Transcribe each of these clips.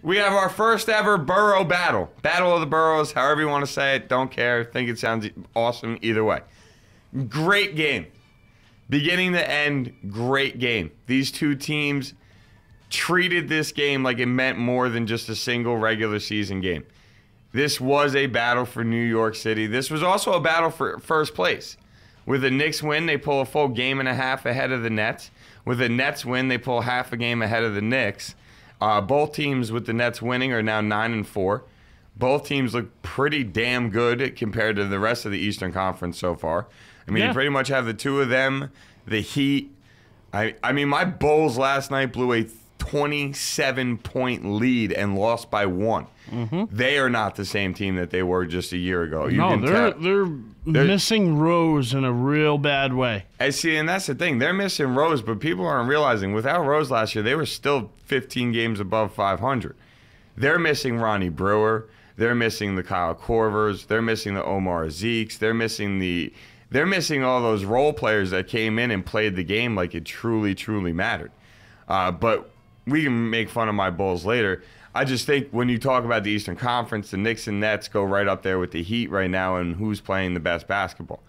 We have our first ever Borough Battle. Battle of the Boroughs, however you want to say it. Don't care. Think it sounds awesome either way. Great game. Beginning to end, great game. These two teams treated this game like it meant more than just a single regular season game. This was a battle for New York City. This was also a battle for first place. With the Knicks win, they pull a full game and a half ahead of the Nets. With the Nets win, they pull half a game ahead of the Knicks. Both teams with the Nets winning are now 9-4. Both teams look pretty damn good compared to the rest of the Eastern Conference so far. I mean, you pretty much have the two of them, the Heat. I mean, my Bulls last night blew a 27-point lead and lost by 1. Mm-hmm. They are not the same team that they were just a year ago. They're missing Rose in a real bad way. I see, and that's the thing. They're missing Rose, but people aren't realizing without Rose last year, they were still 15 games above 500. They're missing Ronnie Brewer. They're missing the Kyle Korvers. They're missing the Omar Zeeks. They're missing all those role players that came in and played the game like it truly, truly mattered. But we can make fun of my Bulls later. I just think when you talk about the Eastern Conference, the Knicks and Nets go right up there with the Heat right now and who's playing the best basketball.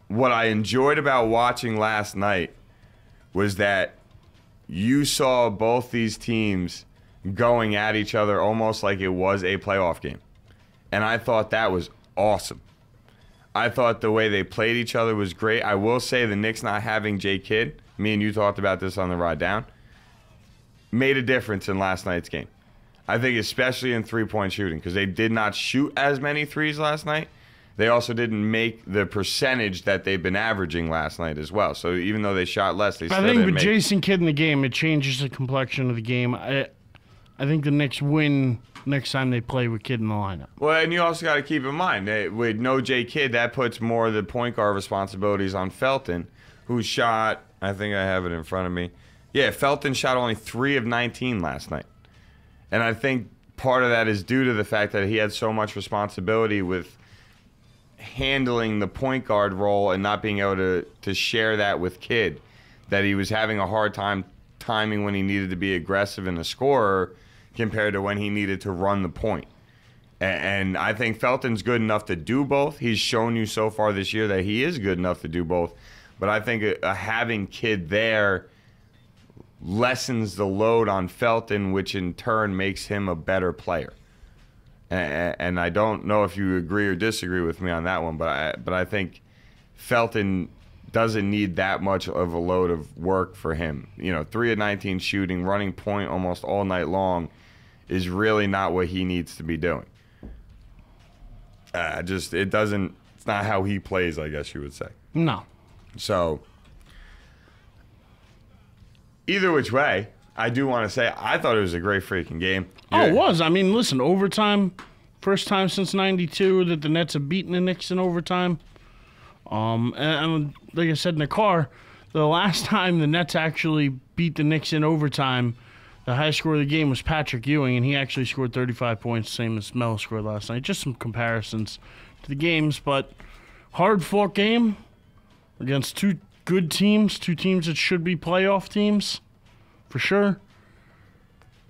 What I enjoyed about watching last night was that you saw both these teams going at each other almost like it was a playoff game. And I thought that was awesome. I thought the way they played each other was great. I will say the Knicks not having J. Kidd, me and you talked about this on the ride down, made a difference in last night's game. I think especially in three-point shooting because they did not shoot as many threes last night. They also didn't make the percentage that they've been averaging last night as well. So even though they shot less, they still didn't make. I think with Jason Kidd in the game, it changes the complexion of the game. I think the Knicks win next time they play with Kidd in the lineup. Well, and you also got to keep in mind, with no J. Kidd, that puts more of the point guard responsibilities on Felton, who shot, I think I have it in front of me. Yeah, Felton shot only 3 of 19 last night. And I think part of that is due to the fact that he had so much responsibility with handling the point guard role and not being able to share that with Kidd, that he was having a hard time timing when he needed to be aggressive and a scorer compared to when he needed to run the point. And I think Felton's good enough to do both. He's shown you so far this year that he is good enough to do both. But I think having Kidd there lessens the load on Felton, which in turn makes him a better player. And I don't know if you agree or disagree with me on that one, but I think Felton doesn't need that much of a load of work for him. 3 of 19 shooting, running point almost all night long is really not what he needs to be doing. It's not how he plays, I guess you would say. No. So either which way, I do want to say I thought it was a great freaking game. It was. I mean, listen, overtime, first time since '92 that the Nets have beaten the Knicks in overtime. And like I said in the car, the last time the Nets actually beat the Knicks in overtime, the highest score of the game was Patrick Ewing, and he actually scored 35 points, same as Melo scored last night. Just some comparisons to the games, but hard-fought game against two good teams, two teams that should be playoff teams, for sure.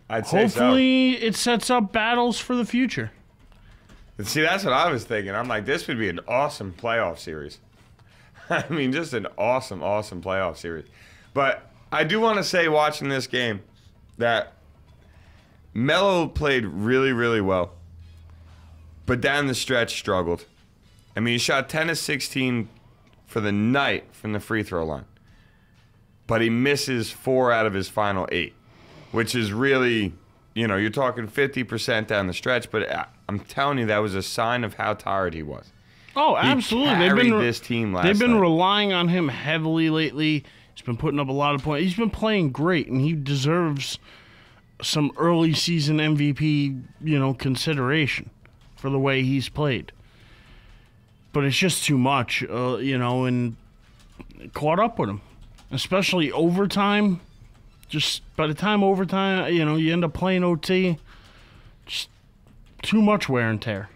I'd say Hopefully it sets up battles for the future. See, that's what I was thinking. I'm like, this would be an awesome playoff series. I mean, just an awesome, awesome playoff series. But I do want to say, watching this game, that Melo played really, really well. But down the stretch, struggled. I mean, he shot 10 of 16 for the night from the free throw line. But he misses 4 out of his final 8, which is really, you're talking 50% down the stretch, but I'm telling you, that was a sign of how tired he was. Oh, absolutely. He carried this team last night. They've been relying on him heavily lately. He's been putting up a lot of points. He's been playing great, and he deserves some early season MVP, consideration for the way he's played. But it's just too much, and it caught up with him. Especially overtime. Just by the time overtime, you end up playing OT. Just too much wear and tear.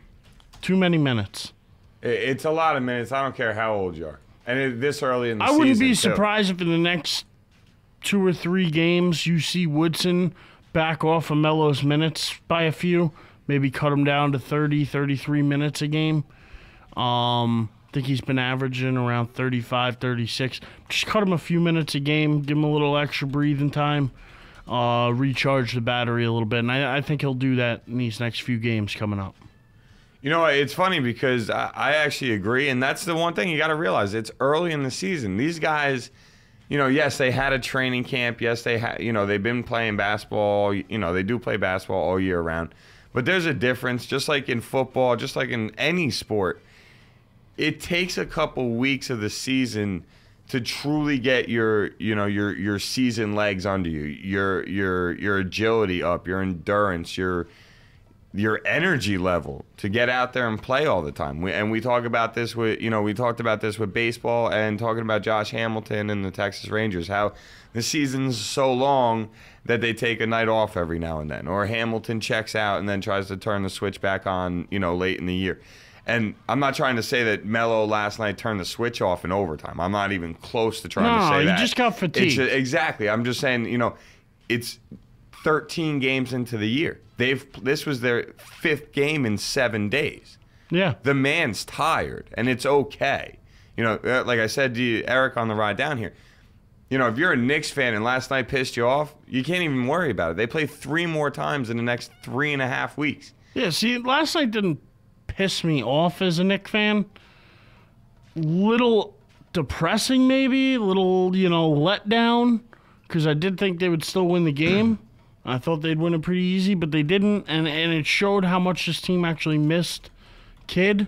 Too many minutes. It's a lot of minutes. I don't care how old you are. And this early in the season, I wouldn't be surprised if in the next 2 or 3 games you see Woodson back off of Melo's minutes by a few. Maybe cut him down to 30, 33 minutes a game. I think he's been averaging around 35, 36. Just cut him a few minutes a game. Give him a little extra breathing time. Recharge the battery a little bit. And I think he'll do that in these next few games coming up. You know, it's funny because I actually agree, and that's the one thing you got to realize. It's early in the season. These guys, you know, yes, they had a training camp. Yes, they've been playing basketball. You know, they do play basketball all year round. But there's a difference, just like in football, just like in any sport. It takes a couple weeks of the season to truly get your season legs under you, your agility up, your endurance, your energy level to get out there and play all the time. We talk about this with, we talked about this with baseball and talking about Josh Hamilton and the Texas Rangers, how the season's so long that they take a night off every now and then, or Hamilton checks out and then tries to turn the switch back on, late in the year. And I'm not trying to say that Melo last night turned the switch off in overtime. I'm not even close to trying to say that. No, he just got fatigued. Exactly. I'm just saying, it's 13 games into the year. This was their 5th game in 7 days. Yeah. The man's tired, and it's okay. Like I said to you, Erich, on the ride down here, if you're a Knicks fan and last night pissed you off, you can't even worry about it. They play 3 more times in the next 3.5 weeks. Yeah, see, last night didn't piss me off as a Knicks fan. Little depressing, maybe. Little, let down, because I did think they would still win the game. I thought they'd win it pretty easy, but they didn't, and it showed how much this team actually missed Kidd.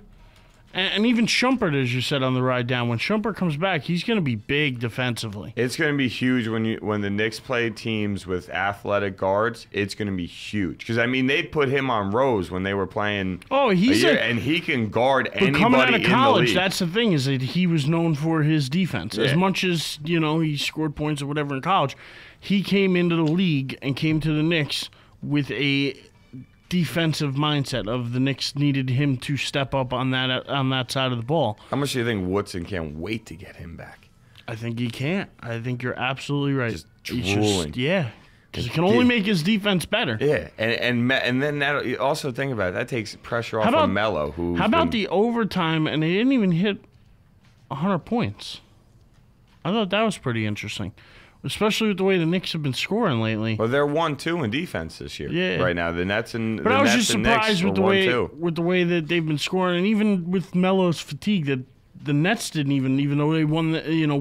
And even Shumpert, as you said on the ride down, when Shumpert comes back, he's going to be big defensively. It's going to be huge when the Knicks play teams with athletic guards. It's going to be huge because they put him on Rose when they were playing. Oh, and he can guard anybody coming out of college, in the league. That's the thing, is that he was known for his defense. Yeah. As much as he scored points or whatever in college, he came into the league and came to the Knicks with a defensive mindset of the Knicks needed him to step up on that side of the ball. How much do you think Woodson can't wait to get him back? I think he can't. I think you're absolutely right. Just drooling. Because it can only make his defense better. Yeah, and then that also think about it. That takes pressure off of Melo. How about the overtime and they didn't even hit 100 points? I thought that was pretty interesting. Especially with the way the Knicks have been scoring lately. Well, they're 1-2 in defense this year. Right now, the Nets and but the I was Nets just surprised with the way that they've been scoring, and even with Melo's fatigue, that the Nets didn't even though they won,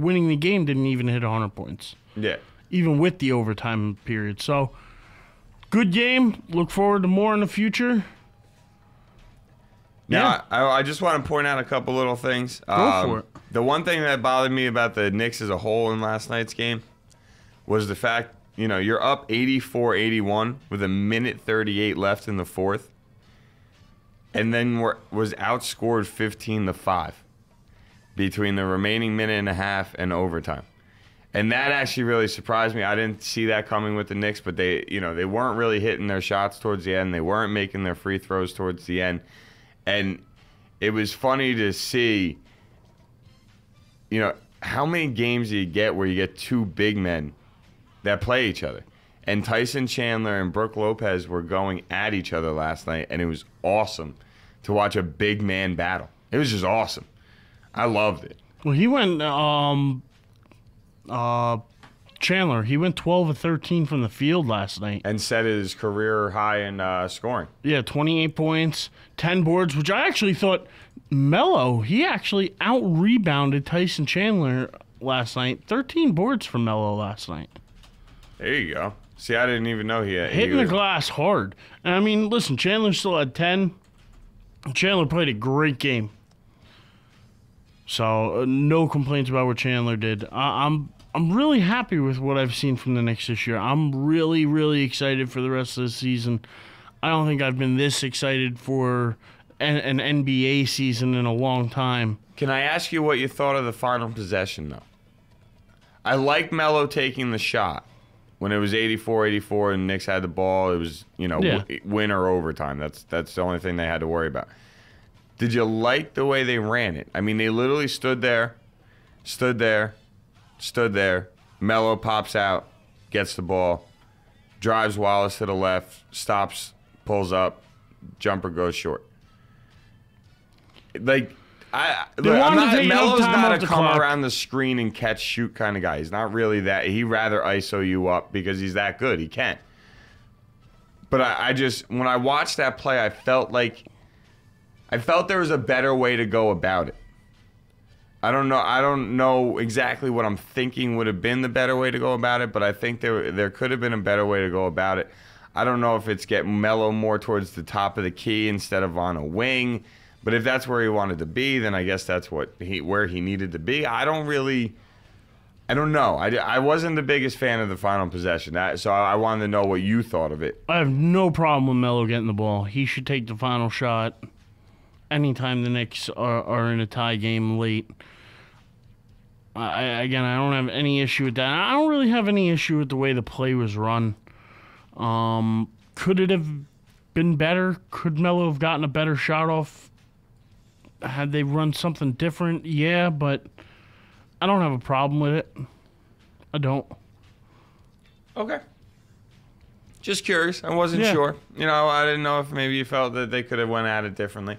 winning the game, didn't even hit 100 points. Yeah. Even with the overtime period. So, good game. Look forward to more in the future. Now, I just want to point out a couple little things. Go for it. The one thing that bothered me about the Knicks as a whole in last night's game was the fact, you're up 84-81 with 1:38 left in the fourth, and then was outscored 15-5 between the remaining minute and a half and overtime. And that actually really surprised me. I didn't see that coming with the Knicks, but they weren't really hitting their shots towards the end. They weren't making their free throws towards the end. And it was funny to see, how many games do you get where you get 2 big men that play each other? And Tyson Chandler and Brook Lopez were going at each other last night, and it was awesome to watch a big man battle. It was just awesome. I loved it. Well, he went, Chandler, he went 12 of 13 from the field last night. And set his career high in scoring. Yeah, 28 points, 10 boards, which I actually thought Melo, he actually out-rebounded Tyson Chandler last night. 13 boards from Melo last night. There you go. See, I didn't even know he had... Hitting the glass hard. And listen, Chandler still had 10. Chandler played a great game. So, no complaints about what Chandler did. I'm really happy with what I've seen from the Knicks this year. I'm really, really excited for the rest of the season. I don't think I've been this excited for an NBA season in a long time. Can I ask you what you thought of the final possession, though? I like Melo taking the shot. When it was 84-84 and Knicks had the ball, it was, win or overtime. That's the only thing they had to worry about. Did you like the way they ran it? They literally stood there. Melo pops out, gets the ball, drives Wallace to the left, stops, pulls up, jumper goes short. Like, Melo's not a come around the screen and catch shoot kind of guy. He's not really that. He'd rather ISO you up because he's that good. He can. But I just, when I watched that play, I felt there was a better way to go about it. I don't know exactly what I'm thinking would have been the better way to go about it, but I think there could have been a better way to go about it. I don't know if it's get Melo more towards the top of the key instead of on a wing, but if that's where he wanted to be, then I guess that's where he needed to be. I don't know. I wasn't the biggest fan of the final possession, so I wanted to know what you thought of it. I have no problem with Melo getting the ball. He should take the final shot anytime the Knicks are in a tie game late. I don't have any issue with that. I don't really have any issue with the way the play was run. Could it have been better? Could Melo have gotten a better shot off had they run something different? Yeah, but I don't have a problem with it. I don't. Okay. Just curious. I wasn't sure. I didn't know if maybe you felt that they could have went at it differently.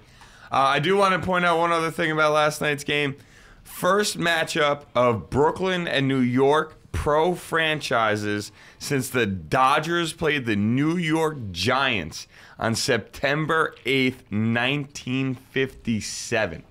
I do want to point out one other thing about last night's game. First matchup of Brooklyn and New York pro franchises since the Dodgers played the New York Giants on September 8th, 1957.